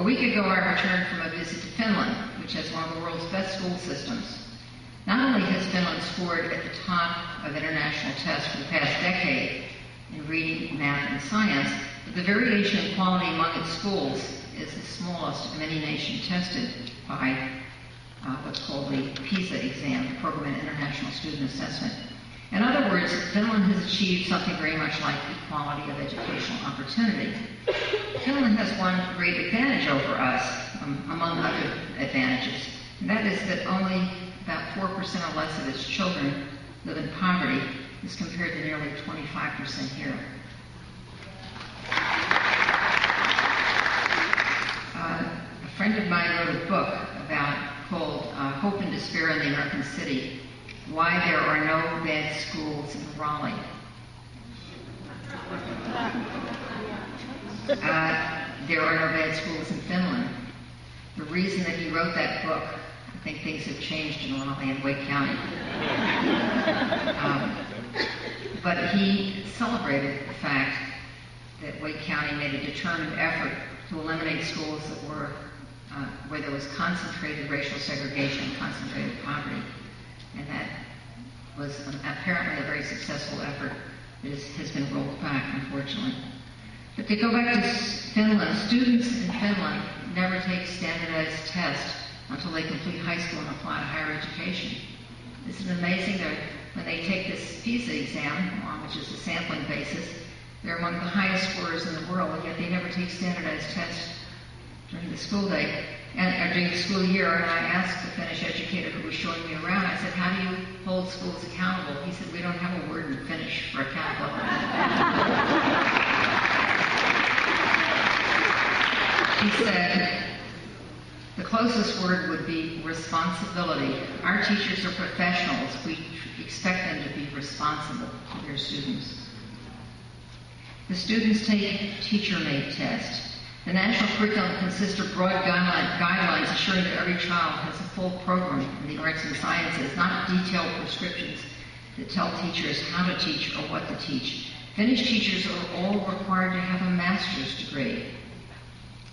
A week ago, I returned from a visit to Finland, which has one of the world's best school systems. Not only has Finland scored at the top of international tests for the past decade in reading, math, and science, but the variation in quality among its schools is the smallest of any nation tested by what's called the PISA exam, the Program in International Student Assessment. In other words, Finland has achieved something very much like equality of educational opportunity. Finland has one great advantage over us, among other advantages, and that is that only about 4% or less of its children live in poverty, as compared to nearly 25% here. A friend of mine wrote a book called Hope and Despair in the American City, Why There Are No Bad Schools in Raleigh. There are no bad schools in Finland. The reason that he wrote that book, I think things have changed in Raleigh and Wake County. But he celebrated the fact that Wake County made a determined effort to eliminate schools that were where there was concentrated racial segregation and concentrated poverty. And that was apparently a very successful effort that has been rolled back, unfortunately. But to go back to Finland, students in Finland never take standardized tests until they complete high school and apply to higher education. This is amazing. When they take this PISA exam, which is a sampling basis, they're among the highest scorers in the world, and yet they never take standardized tests during the school day, or during the school year. And I asked the Finnish educator who was showing me around, I said, how do you hold schools accountable? He said, we don't have a word in Finnish for accountability. He said, the closest word would be responsibility. Our teachers are professionals. We expect them to be responsible to their students. The students take teacher-made tests. The national curriculum consists of broad guidelines assuring that every child has a full program in the arts and sciences, not detailed prescriptions that tell teachers how to teach or what to teach. Finnish teachers are all required to have a master's degree.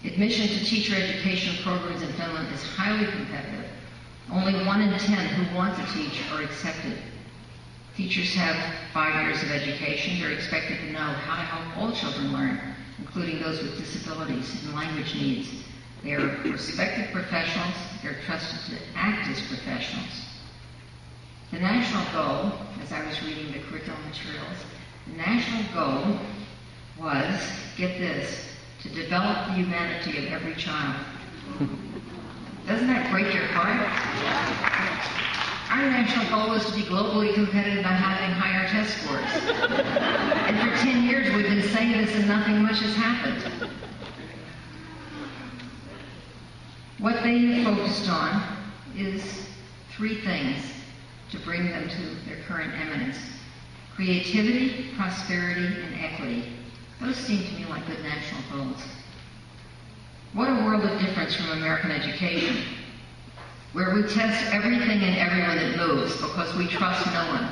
Admission to teacher education programs in Finland is highly competitive. Only 1 in 10 who want to teach are accepted. Teachers have 5 years of education. They're expected to know how to help all children learn, including those with disabilities and language needs. They are respected professionals. They're trusted to act as professionals. The national goal, as I was reading the curriculum materials, the national goal was, get this, to develop the humanity of every child. Doesn't that break your heart? Our national goal is to be globally competitive by having higher test scores. And for 10 years we've been saying this and nothing much has happened. What they have focused on is 3 things to bring them to their current eminence: creativity, prosperity, and equity. Those seem to me like good national goals. What a world of difference from American education, where we test everything and everyone that moves because we trust no one.